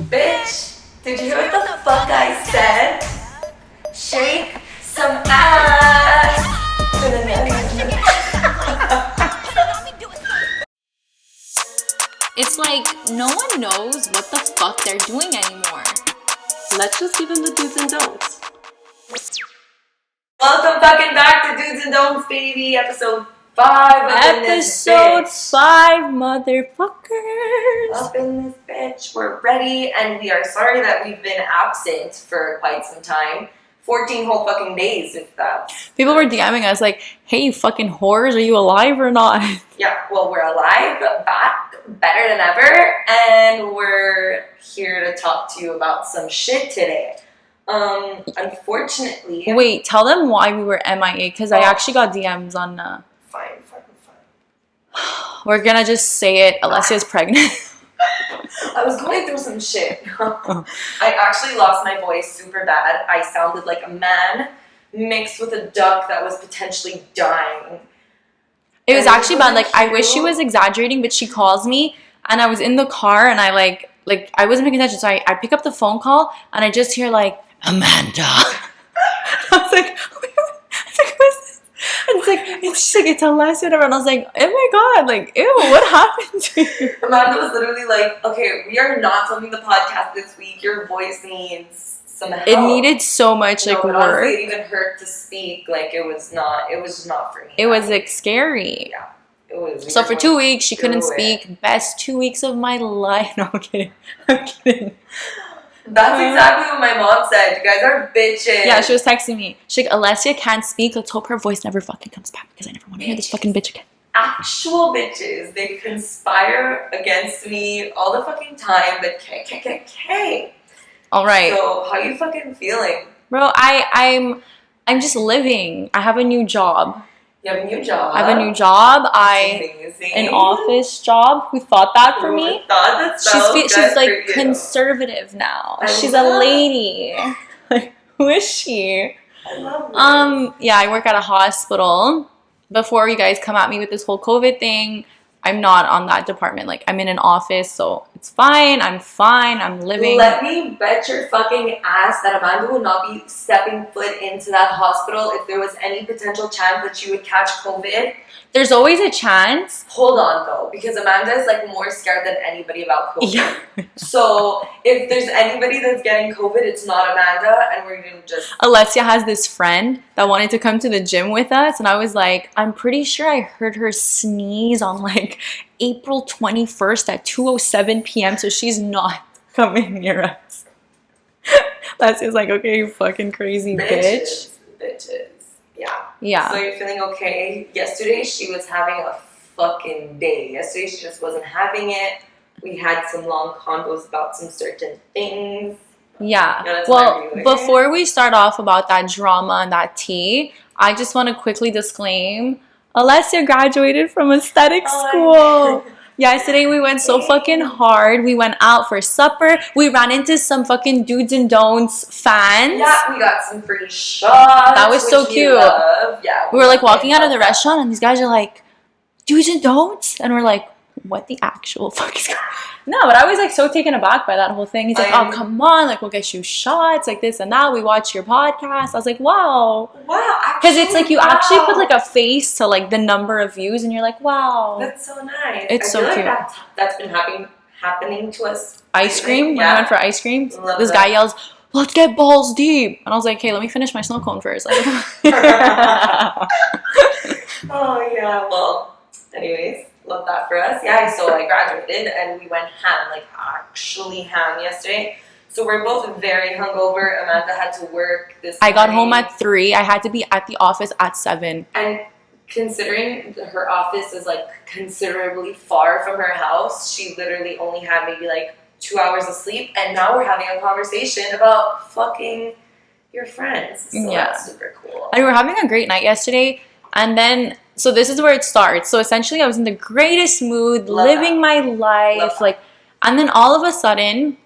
Bitch, did you hear what the fuck I said? Shake some ass. It's like no one knows what the fuck they're doing anymore. Let's just give them the do's and don'ts. Welcome fucking back to Dudes and Don'ts, baby. Episode 5 of Episode 5, motherfuckers. Up in this bitch. We're ready, and we are sorry that we've been absent for quite some time. 14 whole fucking days, if that's... People were DMing us like, hey, you fucking whores, are you alive or not? Yeah, well, we're alive, back, better than ever, and we're here to talk to you about some shit today. Unfortunately... Wait, tell them why we were MIA, because I actually got DMs on... Fine. We're gonna just say it, Alessia's pregnant. I was going through some shit. I actually lost my voice super bad. I sounded like a man mixed with a duck that was potentially dying. It was actually bad. Like, I wish she was exaggerating, but she calls me, and I was in the car, and I like I wasn't paying attention, so I pick up the phone call, and I just hear like, Amanda. I was like, what's this? And she's like, it's Alessia, whatever. And I was like, oh my god, like, ew, what happened to you? Amanda was literally like, okay, we are not filming the podcast this week. Your voice needs some help. It needed so much work. honestly, it even hurt to speak. Like, it was just not for me. It was like scary. Yeah. It was. So for 2 weeks, she couldn't speak. Best 2 weeks of my life. No, I'm kidding. That's exactly what my mom said. You guys are bitches. Yeah, she was texting me. She's like, Alessia can't speak. Let's hope her voice never fucking comes back because I never want to hear this fucking bitch again. Actual bitches. They conspire against me all the fucking time, but K. All right. So, how you fucking feeling? Bro, I'm just living. I have a new job. You have a new job. I have a new job. Amazing. An office job. Who thought that for me? Thought that She's like conservative now. She's a lady. Like, who is she? I love this. Yeah, I work at a hospital. Before you guys come at me with this whole COVID thing, I'm not on that department. Like, I'm in an office, so it's fine. I'm living. Let me bet your fucking ass that Amanda would not be stepping foot into that hospital if there was any potential chance that she would catch COVID. There's always a chance. Hold on, though, because Amanda is, like, more scared than anybody about COVID. Yeah. So, if there's anybody that's getting COVID, it's not Amanda, and we're going to just... Alessia has this friend that wanted to come to the gym with us, and I was like, I'm pretty sure I heard her sneeze on, like, April 21st at 2:07 p.m., so she's not coming near us. Alessia's like, okay, you fucking crazy bitch. Bitches. Yeah. So you're feeling okay? Yesterday she was having a fucking day. Yesterday she just wasn't having it. We had some long convos about some certain things. Yeah. Well, before we start off about that drama and that tea, I just want to quickly disclaim, Alessia graduated from aesthetic school. Yesterday we went so fucking hard. We went out for supper. We ran into some fucking Dudes and Don'ts fans. Yeah, we got some free shots. That was so cute. Yeah, we were like walking out of the restaurant and these guys are like, Dudes and Don'ts? And we're like, what the actual fuck is going on? No, but I was like so taken aback by that whole thing. He's like, oh, come on, like we'll get you shots, like this and that. We watch your podcast. I was like, wow. Because it's like you actually put like a face to like the number of views and you're like, wow. That's so nice. It's so cute. That's been happening to us. Ice cream? When we went for ice cream, this guy yells, let's get balls deep. And I was like, hey, let me finish my snow cone first. Like, oh, yeah. Well, anyways. Love that for us. Yeah, so I graduated and we went ham, like actually ham yesterday. So we're both very hungover. Amanda had to work this morning. I got home at 3. I had to be at the office at 7. And considering her office is like considerably far from her house, she literally only had maybe like 2 hours of sleep. And now we're having a conversation about fucking your friends. So that's super cool. And we were having a great night yesterday. And then... So this is where it starts. So essentially I was in the greatest mood, living my life, like, and then all of a sudden,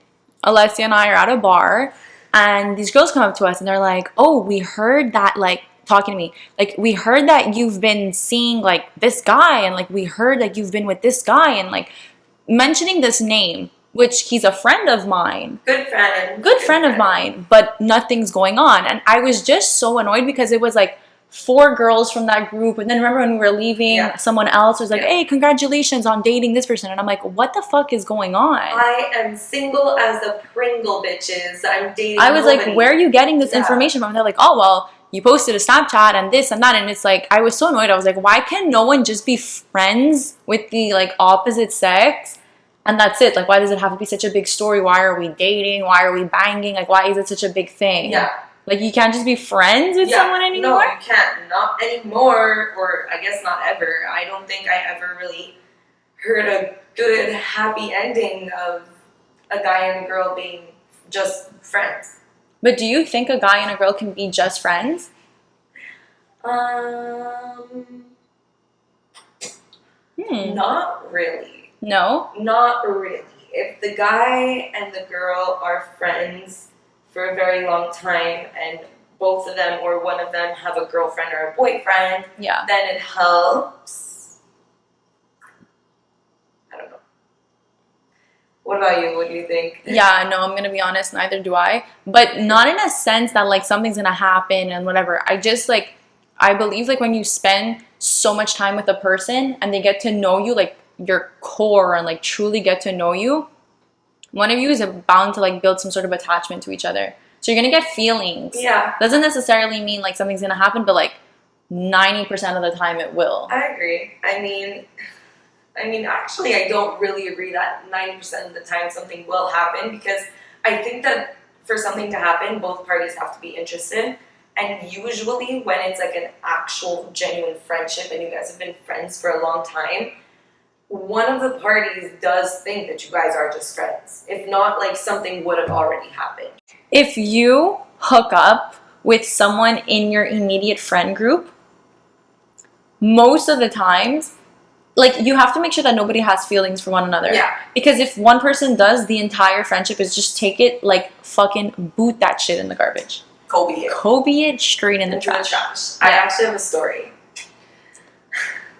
Alessia and I are at a bar and these girls come up to us and they're like, oh, we heard that, like, talking to me, like, we heard that you've been seeing like this guy and like we heard that you've been with this guy and like mentioning this name which he's a friend of mine. Good friend. Good friend of mine, but nothing's going on. And I was just so annoyed because it was like 4 girls from that group. And then remember when we were leaving, someone else was like, hey, congratulations on dating this person. And I'm like, what the fuck is going on? I am single as a Pringle, bitches. I'm dating I was nobody. like, where are you getting this information from? And they're like, oh, well, you posted a Snapchat and this and that. And it's like, I was so annoyed. I was like, why can no one just be friends with the like opposite sex? And that's it. Like, why does it have to be such a big story? Why are we dating? Why are we banging? Like, why is it such a big thing? Yeah. Like, you can't just be friends with someone anymore? No, you can't. Not anymore, or I guess not ever. I don't think I ever really heard a good, happy ending of a guy and a girl being just friends. But do you think a guy and a girl can be just friends? Not really. No? Not really. If the guy and the girl are friends for a very long time and both of them or one of them have a girlfriend or a boyfriend, then it helps. I don't know. What about you? What do you think? Yeah, no, I'm going to be honest, neither do I. But not in a sense that, like, something's going to happen and whatever. I just, like, I believe, like, when you spend so much time with a person and they get to know you, like, your core and, like, truly get to know you, one of you is bound to, like, build some sort of attachment to each other. So you're going to get feelings. Yeah. Doesn't necessarily mean, like, something's going to happen, but, like, 90% of the time it will. I agree. I mean, actually, I don't really agree that 90% of the time something will happen, because I think that for something to happen, both parties have to be interested. And usually when it's like an actual genuine friendship and you guys have been friends for a long time, one of the parties does think that you guys are just friends. If not, like, something would have already happened. If you hook up with someone in your immediate friend group, most of the times, like, you have to make sure that nobody has feelings for one another. Yeah. Because if one person does, the entire friendship is just take it, like, fucking boot that shit in the garbage. Kobe it straight in the trash. I actually have a story.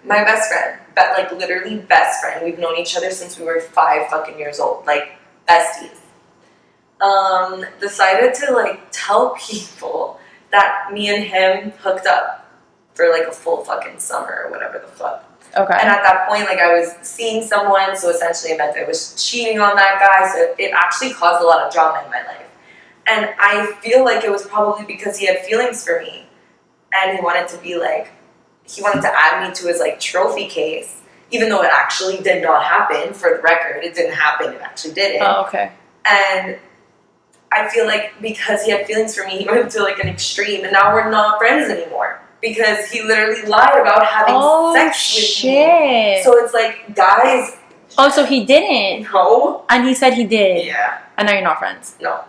My best friend, like, literally best friend, we've known each other since we were 5 fucking years old, like, besties, decided to, like, tell people that me and him hooked up for, like, a full fucking summer or whatever the fuck. Okay. And at that point, like, I was seeing someone, so essentially it meant I was cheating on that guy, so it actually caused a lot of drama in my life. And I feel like it was probably because he had feelings for me, and he wanted to add me to his, like, trophy case, even though it actually did not happen. For the record, it didn't happen. It actually didn't. Oh, okay. And I feel like because he had feelings for me, he went to, like, an extreme, and now we're not friends anymore because he literally lied about having sex with me. So it's like, guys. Oh, so he didn't. No. And he said he did. Yeah. And now you're not friends. No.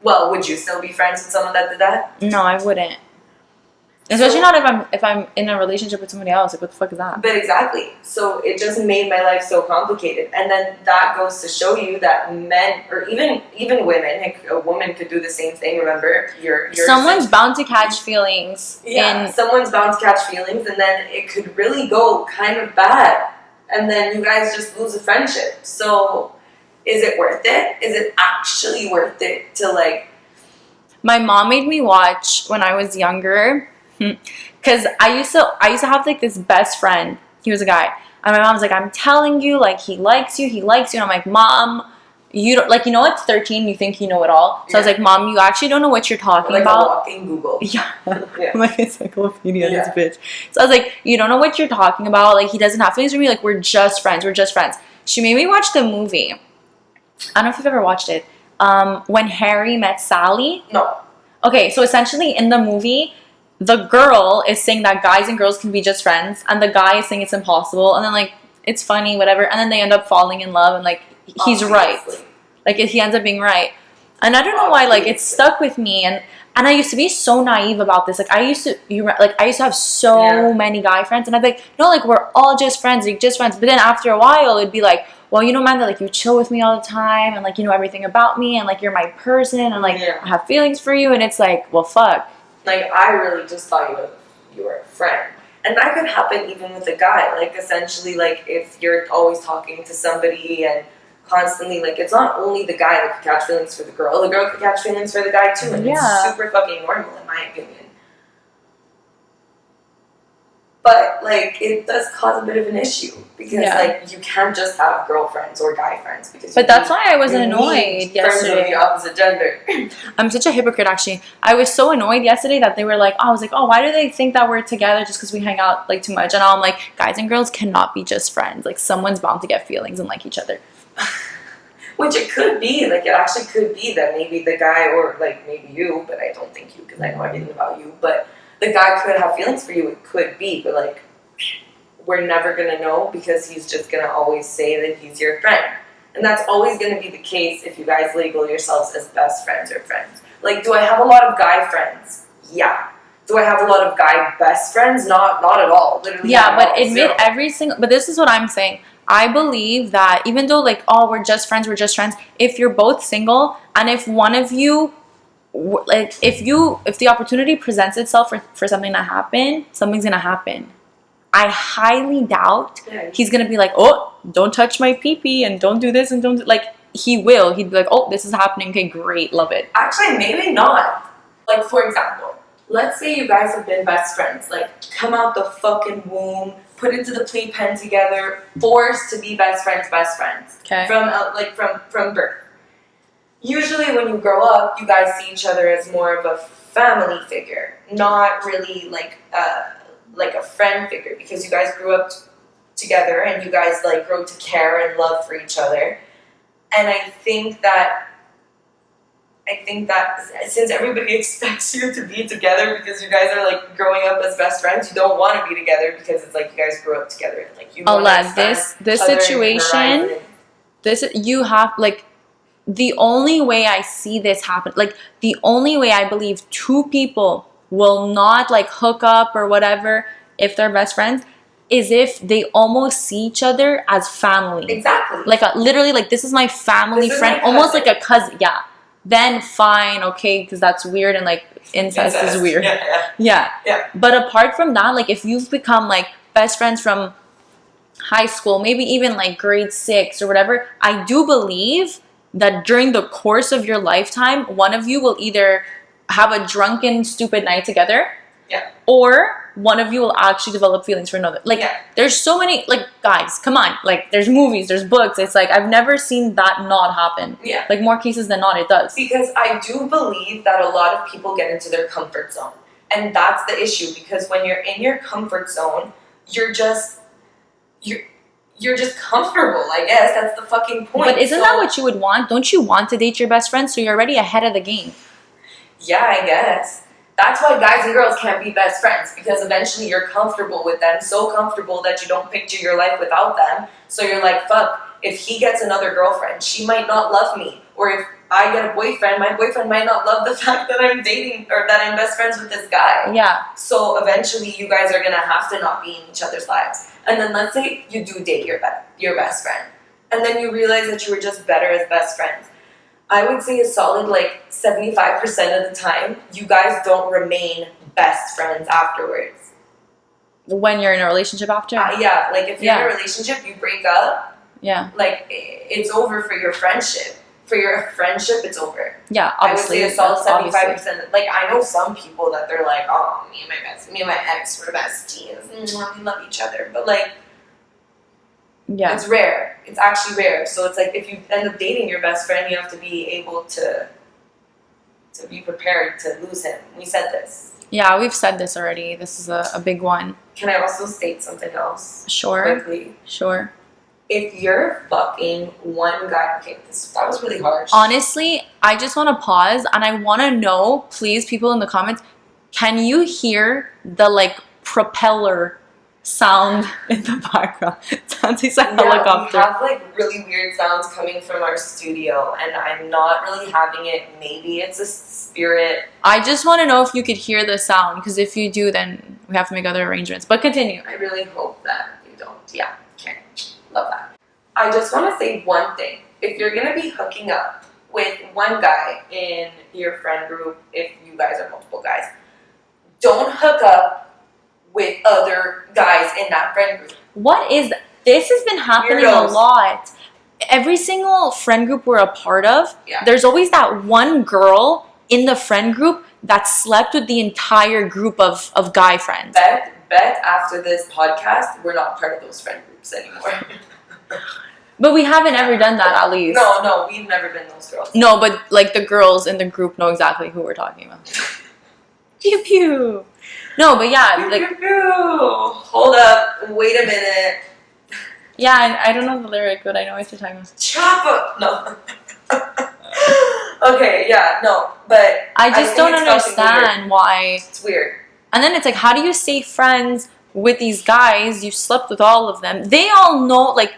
Well, would you still be friends with someone that did that? No, I wouldn't. Especially not if I'm in a relationship with somebody else. Like, what the fuck is that? But exactly. So it just made my life so complicated. And then that goes to show you that men, or even women, like, a woman could do the same thing. Remember, someone's bound to catch feelings. Yeah, someone's bound to catch feelings, and then it could really go kind of bad. And then you guys just lose a friendship. So is it worth it? Is it actually worth it to, like... My mom made me watch when I was younger, because I used to have, like, this best friend. He was a guy, and my mom's like, I'm telling you, like, he likes you. And I'm like, Mom, you don't, like, you know, at 13 you think you know it all. So I was like, Mom, you actually don't know what you're talking about. Like a walking Google. Yeah. I'm like encyclopedia, this bitch. So I was like, you don't know what you're talking about. Like, he doesn't have feelings for me. Like, we're just friends. She made me watch the movie. I don't know if you've ever watched it. When Harry Met Sally. No. Okay, so essentially in the movie, the girl is saying that guys and girls can be just friends, and the guy is saying it's impossible, and then, like, it's funny, whatever, and then they end up falling in love, and, like, he's right. Like, he ends up being right. And I don't know why, like, it stuck with me, and I used to be so naive about this. Like, I used to have so many guy friends, and I'd be like, no, like, we're all just friends, like, just friends. But then after a while, it'd be like, well, you know, Amanda, like, you chill with me all the time, and, like, you know everything about me, and, like, you're my person, and, like, I have feelings for you, and it's like, well, fuck. Like, I really just thought you were a friend. And that could happen even with a guy. Like, essentially, like, if you're always talking to somebody and constantly, like, it's not only the guy that could catch feelings for the girl could catch feelings for the guy too, and it's super fucking normal in my opinion. But, like, it does cause a bit of an issue because, like, you can't just have girlfriends or guy friends because. But that's why I was annoyed yesterday. Friends of the opposite gender. I'm such a hypocrite, actually. I was so annoyed yesterday that they were like, I was like, oh, why do they think that we're together just because we hang out, like, too much? And I'm like, guys and girls cannot be just friends. Like, someone's bound to get feelings and like each other. Which it could be. Like, it actually could be that maybe the guy, or, like, maybe you, but I don't think you because I know everything about you, but the guy could have feelings for you, it could be, but, like, we're never going to know because he's just going to always say that he's your friend. And that's always going to be the case if you guys label yourselves as best friends or friends. Like, do I have a lot of guy friends? Yeah. Do I have a lot of guy best friends? Not at all. Literally yeah, but admit zero. every single... But this is what I'm saying. I believe that even though, like, oh, we're just friends, if you're both single and if one of you... Like, if the opportunity presents itself for something to happen, something's gonna happen. I highly doubt he's gonna be like, oh, don't touch my pee-pee and don't do this and don't do... Like, he will. He'd be like, oh, this is happening. Okay, great, love it. Actually, maybe not. Like, for example, let's say you guys have been best friends. Like, come out the fucking womb, put into the playpen together, forced to be best friends. Okay. From birth. Usually when you grow up, you guys see each other as more of a family figure, not really like a friend figure, because you guys grew up together and you guys, like, grow to care and love for each other. And I think that since everybody expects you to be together because you guys are, like, growing up as best friends, you don't want to be together because it's like you guys grew up together and, like, you want to this situation, you have, like, the only way I see this happen, like, the only way I believe two people will not, like, hook up or whatever if they're best friends is if they almost see each other as family. Exactly. Like, literally, like, this is my family friend, almost like a cousin. Yeah. Then fine, okay, because that's weird and, like, incest is weird. Yeah. But apart from that, like, if you've become, like, best friends from high school, maybe even, like, grade 6 or whatever, I do believe that during the course of your lifetime, one of you will either have a drunken, stupid night together, or one of you will actually develop feelings for another. Like, there's so many, like, guys, come on. Like, there's movies, there's books. It's like, I've never seen that not happen. Yeah. Like, more cases than not, it does. Because I do believe that a lot of people get into their comfort zone. And that's the issue, because when you're in your comfort zone, you're just comfortable, I guess. That's the fucking point. But isn't that what you would want? Don't you want to date your best friend so you're already ahead of the game? Yeah, I guess. That's why guys and girls can't be best friends, because eventually you're comfortable with them, so comfortable that you don't picture your life without them. So you're like, fuck, if he gets another girlfriend, she might not love me. Or if I get a boyfriend, my boyfriend might not love the fact that I'm dating or that I'm best friends with this guy. Yeah. So eventually you guys are going to have to not be in each other's lives. And then let's say you do date your best friend, and then you realize that you were just better as best friends. I would say a solid, like, 75% of the time, you guys don't remain best friends afterwards. When you're in a relationship after? Yeah, like, if you're in a relationship, you break up, like, it's over for your friendship. For your friendship, it's over. Yeah, obviously. I would say a solid 75%. Like, I know some people that they're like, oh, me and my ex were besties, we love each other. But, like, it's rare. It's actually rare. So it's like, if you end up dating your best friend, you have to be able to be prepared to lose him. We said this. Yeah, we've said this already. This is a big one. Can I also state something else? Sure. Quickly. Sure. If you're fucking one guy... Okay, that was really harsh. Honestly, I just want to pause, and I want to know, please, people in the comments, can you hear the, like, propeller sound in the background? It sounds like a helicopter. We have, like, really weird sounds coming from our studio, and I'm not really having it. Maybe it's a spirit. I just want to know if you could hear the sound, because if you do, then we have to make other arrangements. But continue. I really hope that you don't. Yeah, okay. Love that. I just want to say one thing. If you're going to be hooking up with one guy in your friend group, if you guys are multiple guys, don't hook up with other guys in that friend group. What is... This has been happening a lot. every single friend group we're a part of, Yeah. there's always that one girl in the friend group that slept with the entire group of guy friends. Bet after this podcast, we're not part of those friend groups anymore. But we haven't ever done that, at least. No, we've never been those girls. No, but like the girls in the group know exactly who we're talking about. Pew pew. No, but yeah, Pew, like pew, pew. Hold up, wait a minute. yeah, and I don't know the lyric, but I know what you're talking about. Chop up. No. Okay, yeah, no, but I just think don't it's fucking understand weird. why. It's weird. And then it's like, how do you stay friends with these guys? You slept with all of them. They all know, like,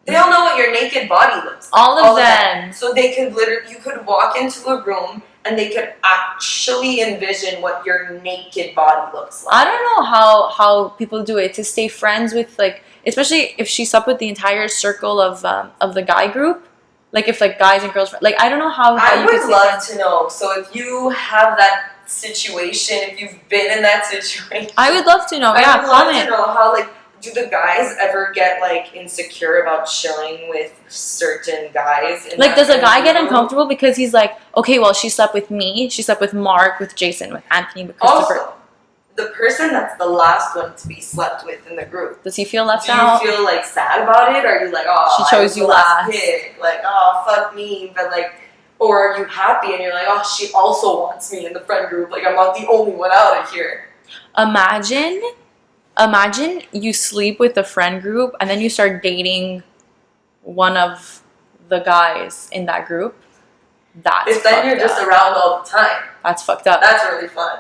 They all know what your naked body looks like. all of them. So they could literally, you could walk into a room and they could actually envision what your naked body looks like. I don't know how people do it to stay friends with, like, especially if she slept with the entire circle of the guy group. Like, if, like, guys and girls, like, I don't know how I you could would stay love friends. to know. So if you have that situation, if you've been in that situation, I would love to know. I Yeah, would love comment. to know how, like, do the guys ever get, like, insecure about chilling with certain guys? In Like, that does a kind guy of get room? uncomfortable because he's like, okay, well, she slept with me, she slept with Mark, with Jason, with Anthony, with Christopher. Also, the person that's the last one to be slept with in the group. Does he feel left Do you out? feel like sad about it? Or are you like, oh, She I chose was you the last last. pick. Like, oh, fuck me. But like, or are you happy and you're like, oh, she also wants me in the friend group. Like, I'm not the only one out of here. Imagine you sleep with the friend group and then you start dating one of the guys in that group. That's If then you're fucked just up. around all the time. That's fucked up. That's really fun.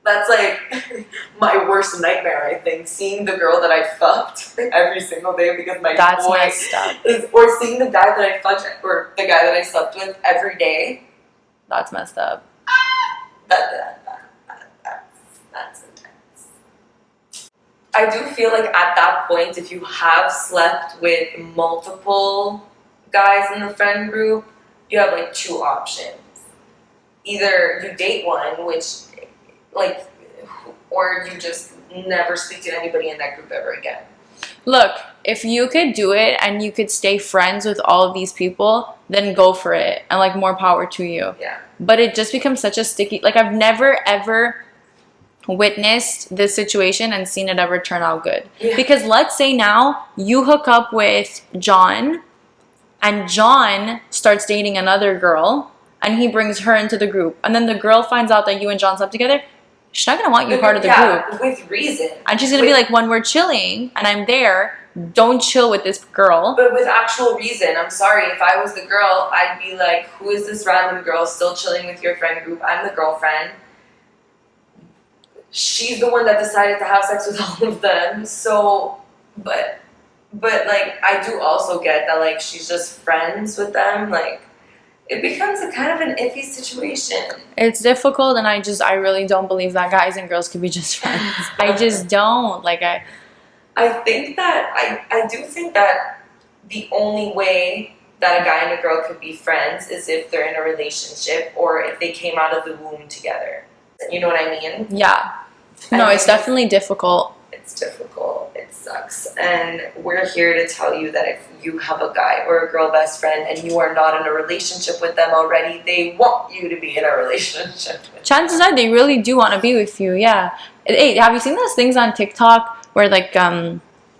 That's like my worst nightmare, I think. Seeing the girl that I fucked every single day because my That's boy messed up. is, or seeing the guy that I fucked or the guy that I slept with every day. That's messed up. That's intense. I do feel like at that point, if you have slept with multiple guys in the friend group, you have like two options. Either you date one, which, like, or you just never speak to anybody in that group ever again. Look, if you could do it and you could stay friends with all of these people, then go for it. And like, more power to you. Yeah. But it just becomes such a sticky, like, I've never ever witnessed this situation and seen it ever turn out good. Yeah. Because let's say now you hook up with John and John starts dating another girl and he brings her into the group, and then the girl finds out that you and John slept together. She's not gonna want you part of the group. With reason. And she's gonna be like, when we're chilling and I'm there, don't chill with this girl. But with actual reason. I'm sorry, if I was the girl, I'd be like, who is this random girl still chilling with your friend group? I'm the girlfriend. She's the one that decided to have sex with all of them. So, but like, I do also get that, like, she's just friends with them. Like, it becomes a kind of an iffy situation. It's difficult, and I really don't believe that guys and girls can be just friends. I just don't. Like, I think that, I do think that the only way that a guy and a girl could be friends is if they're in a relationship or if they came out of the womb together. You know what I mean? yeah. No, it's definitely difficult. It's difficult. It sucks. And we're here to tell you that if you have a guy or a girl best friend and you are not in a relationship with them already, they want you to be in a relationship with them. Chances are they really do want to be with you, yeah. Hey, have you seen those things on TikTok where, like,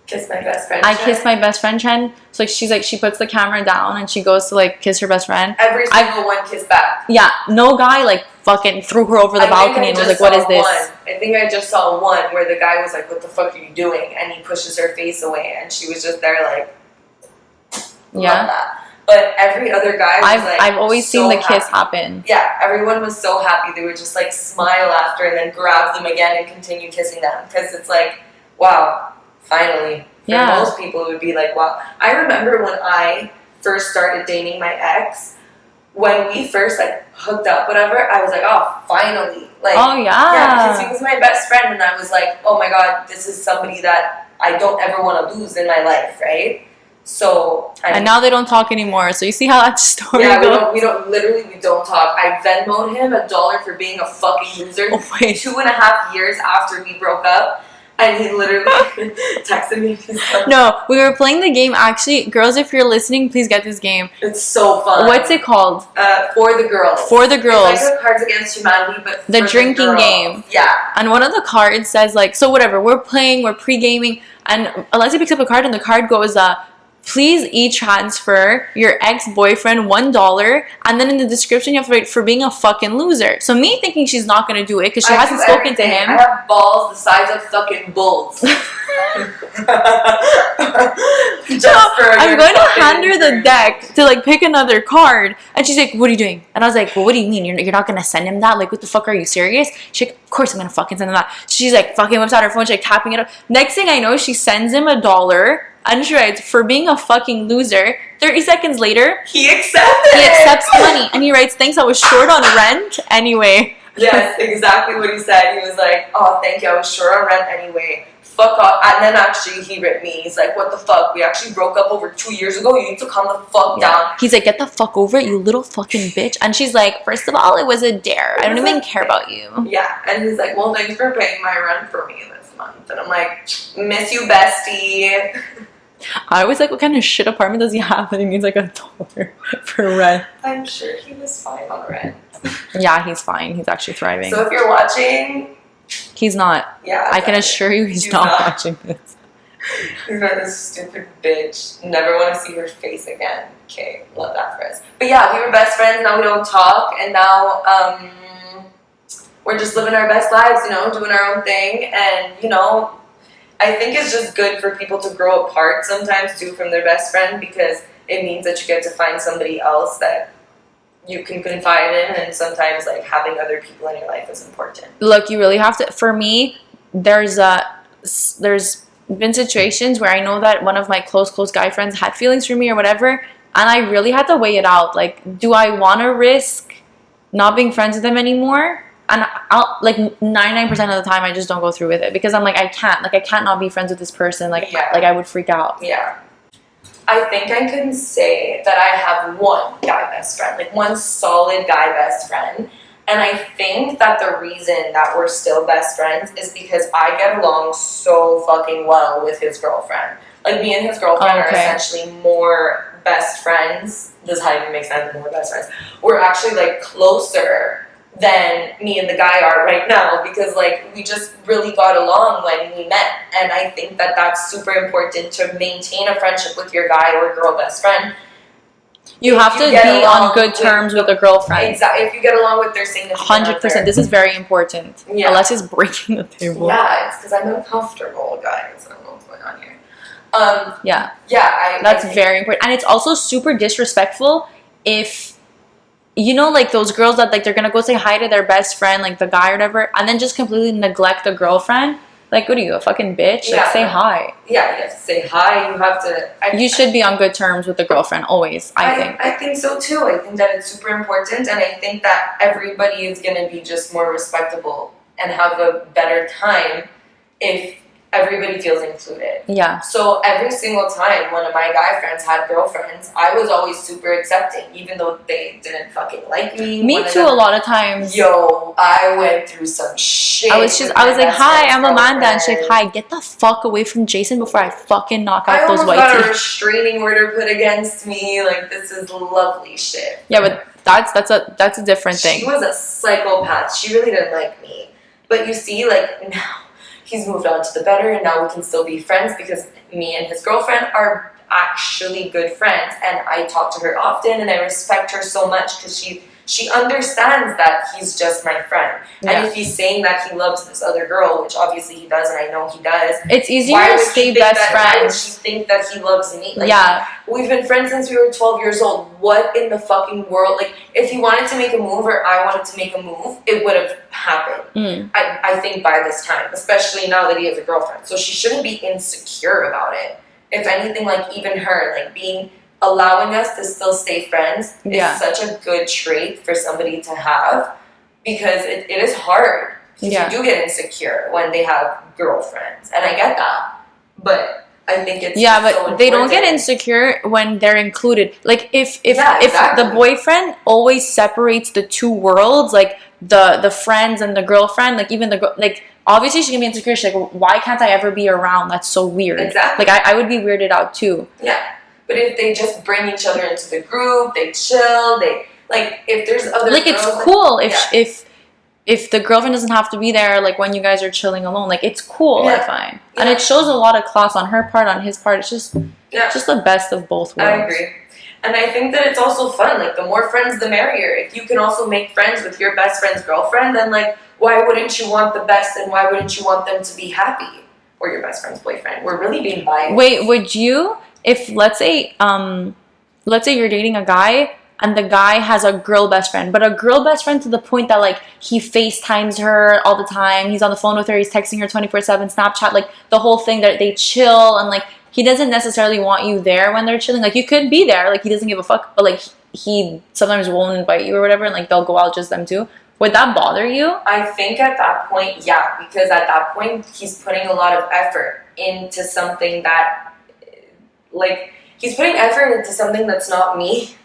Kiss my best friend. I trend. kiss my best friend trend? So, like, she puts the camera down and she goes to, like, kiss her best friend. Every single one kiss back. Yeah, no guy, like, fucking threw her over the balcony and was like, what is this? I think I just saw one where the guy was like, what the fuck are you doing? And he pushes her face away and she was just there like, Yeah. love that. But every other guy was like, I've always so seen the kiss happy. happen. Yeah, everyone was so happy. They would just like smile after and then grab them again and continue kissing them. Because it's like, wow, finally. For Yeah. most people, it would be like, wow. I remember when I first started dating my ex, when we first like hooked up, whatever, I was like, oh, finally. Like, Oh, yeah. because he was my best friend, and I was like, oh my god, this is somebody that I don't ever want to lose in my life, right? So, And now they don't talk anymore. So you see how that story yeah, goes? we don't talk. I Venmo'd him $1 for being a fucking loser. Oh, wait. 2.5 years after we broke up, And he literally texted me. No, we were playing the game. Actually, girls, if you're listening, please get this game. It's so fun. What's it called? For the Girls. For the Girls. It's like Cards Against Humanity, but the for drinking the game. Yeah. And one of the cards says like, so whatever, we're playing, we're pre-gaming, and Alessia picks up a card, and the card goes, please e-transfer your ex-boyfriend $1, and then in the description you have to write for being a fucking loser. So me thinking she's not gonna do it because she hasn't spoken to him. I have balls the size of fucking bulls. I'm going to hand her the deck to like pick another card, and she's like, what are you doing? And I was like, well, what do you mean you're not gonna send him that? Like, what the fuck, are you serious? She's like, of course I'm gonna fucking send him that. She's like fucking whips out her phone, she's like tapping it up. Next thing I know, she sends him $1 and she writes, for being a fucking loser. 30 seconds later, he accepted. He accepts the money, and he writes, thanks, I was short on rent anyway. Yes, exactly what he said. He was like, oh, thank you, I was short on rent anyway. Fuck off. And then actually he ripped me. He's like, what the fuck? We actually broke up over 2 years ago. You need to calm the fuck down. He's like, get the fuck over it, you little fucking bitch. And she's like, first of all, it was a dare. I don't even care about you. Yeah. And he's like, well, thanks for paying my rent for me this month. And I'm like, miss you, bestie. I was like, what kind of shit apartment does he have that he needs like $1 for rent? I'm sure he was fine on rent. Yeah, he's fine. He's actually thriving. So if you're watching... He's not. Yeah. I can assure you he's not watching this. He's not this stupid bitch. Never want to see her face again. Okay, love that for us. But yeah, we were best friends. Now we don't talk. And now we're just living our best lives, you know, doing our own thing. And, you know, I think it's just good for people to grow apart sometimes too from their best friend, because it means that you get to find somebody else that you can confide in, and sometimes like having other people in your life is important. Look, you really have to. For me, there's been situations where I know that one of my close guy friends had feelings for me or whatever, and I really had to weigh it out. Like, do I want to risk not being friends with them anymore? And I'll, like, 99% of the time I just don't go through with it, because I'm like, I can't not be friends with this person. Like, yeah. Like I would freak out. Yeah. I think I can say that I have one guy best friend, like one solid guy best friend. And I think that the reason that we're still best friends is because I get along so fucking well with his girlfriend. Like, me and his girlfriend are essentially more best friends. Does that even make sense? More best friends. We're actually like closer than me and the guy are right now, because like we just really got along when we met. And I think that that's super important to maintain a friendship with your guy or girl best friend. You have to be on good terms with a girlfriend. Exactly. If you get along with their significant 100%. This is very important. Yeah. Alessia's breaking the table. Yeah, it's because I'm uncomfortable, guys. I don't know what's going on here. That's very important. And it's also super disrespectful if, you know, like those girls that like they're gonna go say hi to their best friend, like the guy or whatever, and then just completely neglect the girlfriend. Like, what are you, a fucking bitch? Like, say hi. Yeah, you have to say hi. You have to... You should be on good terms with the girlfriend, always, I think. I think so, too. I think that it's super important, and I think that everybody is going to be just more respectable and have a better time if everybody feels included. Yeah. So every single time one of my guy friends had girlfriends, I was always super accepting, even though they didn't fucking like me. Me too, a lot of times. Yo, I went through some shit. I was like, hi, I'm Amanda. And she's like, hi, get the fuck away from Jason before I fucking knock out those white teeth. I almost got a restraining order put against me. Like, this is lovely shit. Yeah, but that's a different thing. She was a psychopath. She really didn't like me. But you see, like, now he's moved on to the better, and now we can still be friends because me and his girlfriend are actually good friends, and I talk to her often, and I respect her so much because she understands that he's just my friend. Yeah. And if he's saying that he loves this other girl, which obviously he does, and I know he does, it's easier to stay best friends. Why would she think that he loves me? Like, yeah. We've been friends since we were 12 years old. What in the fucking world? Like, if he wanted to make a move or I wanted to make a move, it would have happened. I think by this time, especially now that he has a girlfriend. So she shouldn't be insecure about it. If anything, like, even her, like, allowing us to still stay friends is such a good trait for somebody to have, because it is hard. You do get insecure when they have girlfriends, and I get that. But I think it's but so they don't get insecure when they're included. Like, if the boyfriend always separates the two worlds, like the friends and the girlfriend, like even the girl, like obviously she can be insecure. She's like, why can't I ever be around? That's so weird. Exactly. Like I would be weirded out too. Yeah. But if they just bring each other into the group, they chill, they like if there's other like girls, it's cool if the girlfriend doesn't have to be there, like when you guys are chilling alone, like it's cool. I find, and it shows a lot of class on her part, on his part. It's just the best of both worlds. I agree. And I think that it's also fun. Like, the more friends, the merrier. If you can also make friends with your best friend's girlfriend, then, like, why wouldn't you want the best and why wouldn't you want them to be happy? Or your best friend's boyfriend. We're really being biased. Wait, would you, if, let's say you're dating a guy and the guy has a girl best friend, but a girl best friend to the point that, like, he FaceTimes her all the time, he's on the phone with her, he's texting her 24/7, Snapchat, like, the whole thing that they chill and, like, he doesn't necessarily want you there when they're chilling. Like, you could be there. Like, he doesn't give a fuck. But, like, he sometimes won't invite you or whatever. And, like, they'll go out just them two. Would that bother you? I think at that point, yeah. Because at that point, he's putting a lot of effort into something that, like, he's putting effort into something that's not me.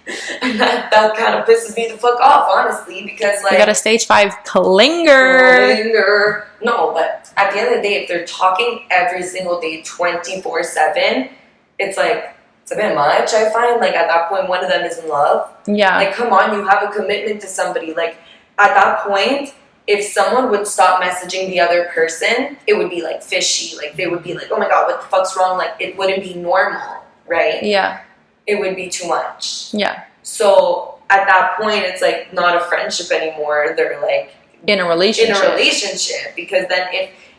And that kind of pisses me the fuck off, honestly. Because, like... You got a stage 5 clinger. No, but at the end of the day, if they're talking every single day, 24/7, it's like, it's a bit much, I find. Like, at that point, one of them is in love. Yeah. Like, come on, you have a commitment to somebody. Like, at that point, if someone would stop messaging the other person, it would be, like, fishy. Like, they would be like, oh my god, what the fuck's wrong? Like, it wouldn't be normal, right? Yeah. It would be too much. Yeah. So, at that point, it's, like, not a friendship anymore. They're, like... In a relationship. Because then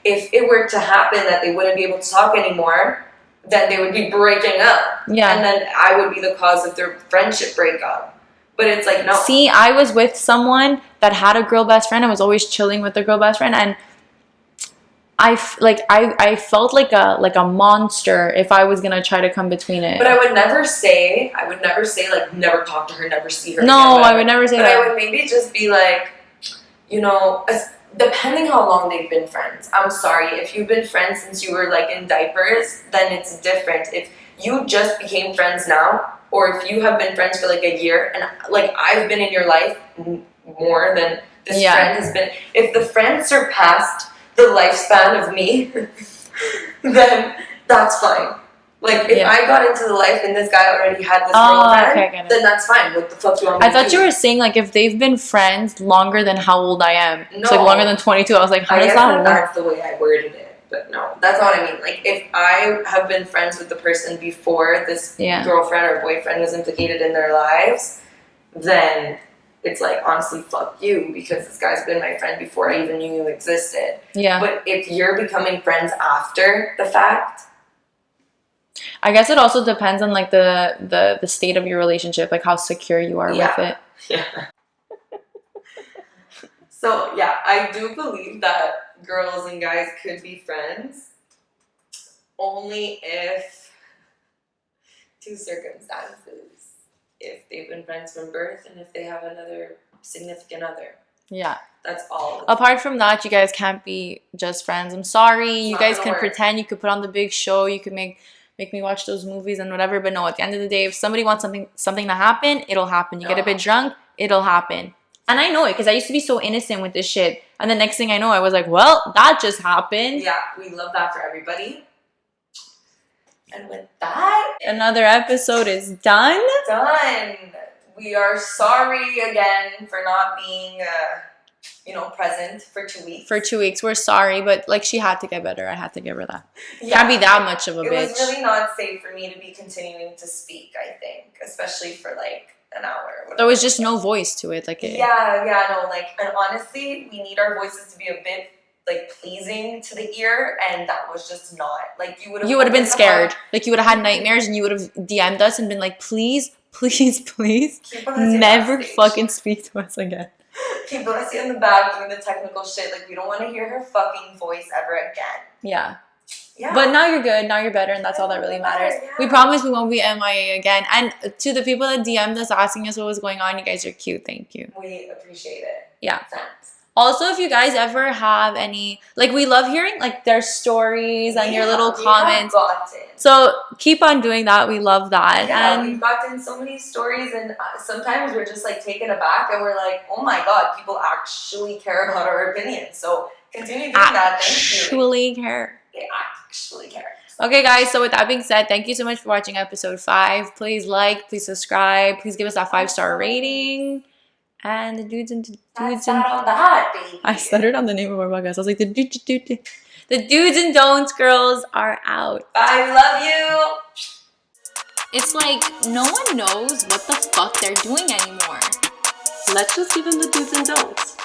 if it were to happen that they wouldn't be able to talk anymore, then they would be breaking up. Yeah. And then I would be the cause of their friendship breakup. But it's like, no. See, I was with someone that had a girl best friend. I was always chilling with the girl best friend, and I felt like a monster if I was gonna try to come between it. But I would never say like, never talk to her, never see her. No, again, I would never say but that. I would maybe just be like, you know, depending how long they've been friends. I'm sorry, if you've been friends since you were, like, in diapers, then it's different. If you just became friends now, or if you have been friends for, like, a year, and, like, I've been in your life more than this friend has been. If the friend surpassed the lifespan of me, then that's fine. Like, if I got into the life and this guy already had this girlfriend, then that's fine. What the fuck do you want me to do? I thought you were saying, like, if they've been friends longer than how old I am. No. It's, like, longer than 22. I was like, how does that work? That's the way I worded it. But no, that's not what I mean. Like, if I have been friends with the person before this girlfriend or boyfriend was implicated in their lives, then it's like, honestly, fuck you, because this guy's been my friend before I even knew you existed. Yeah. But if you're becoming friends after the fact... I guess it also depends on, like, the state of your relationship, like how secure you are with it. Yeah. So, yeah, I do believe that girls and guys could be friends only if two circumstances. If they've been friends from birth and if they have another significant other. Yeah. That's all. Apart from that, you guys can't be just friends. I'm sorry. You guys can pretend. You could put on the big show. You could make me watch those movies and whatever. But no, at the end of the day, if somebody wants something to happen, it'll happen. You get a bit drunk, it'll happen. And I know it because I used to be so innocent with this shit. And the next thing I know, I was like, well, that just happened. Yeah, we love that for everybody. And with that, another episode is done. Done. We are sorry again for not being, present for 2 weeks. For 2 weeks. We're sorry, but, like, she had to get better. I had to give her that. Yeah. Can't be that much of a bitch. It was really not safe for me to be continuing to speak, I think. Especially for, like, an hour. There was just no voice to it. Like, and honestly, we need our voices to be a bit, like, pleasing to the ear, and that was just not. Like, you would have been scared. Like, you would have had nightmares, and you would have DM'd us and been like, please, never fucking speak to us again. Keep Alessia in the back doing the technical shit. Like, we don't want to hear her fucking voice ever again. Yeah. Yeah. But now you're good. Now you're better, and that's all that really matters. Yeah. We promise we won't be MIA again. And to the people that DM'd us asking us what was going on, you guys are cute. Thank you. We appreciate it. Yeah. Thanks. Also, if you guys ever have any, like, we love hearing like their stories and your little comments. So keep on doing that. We love that. Yeah, And we've gotten so many stories, and sometimes we're just like taken aback, and we're like, oh my god, people actually care about our opinions. So continue doing that. Thank you. actually care. They actually care. Okay, guys, so with that being said, thank you so much for watching episode 5. Please like, please subscribe, please give us that 5-star rating. And the dudes and That's that on the hot, baby. I stuttered on the name of our podcast. I was like, the do's and don'ts girls are out. Bye, we love you. It's like no one knows what the fuck they're doing anymore. Let's just give them the do's and don'ts.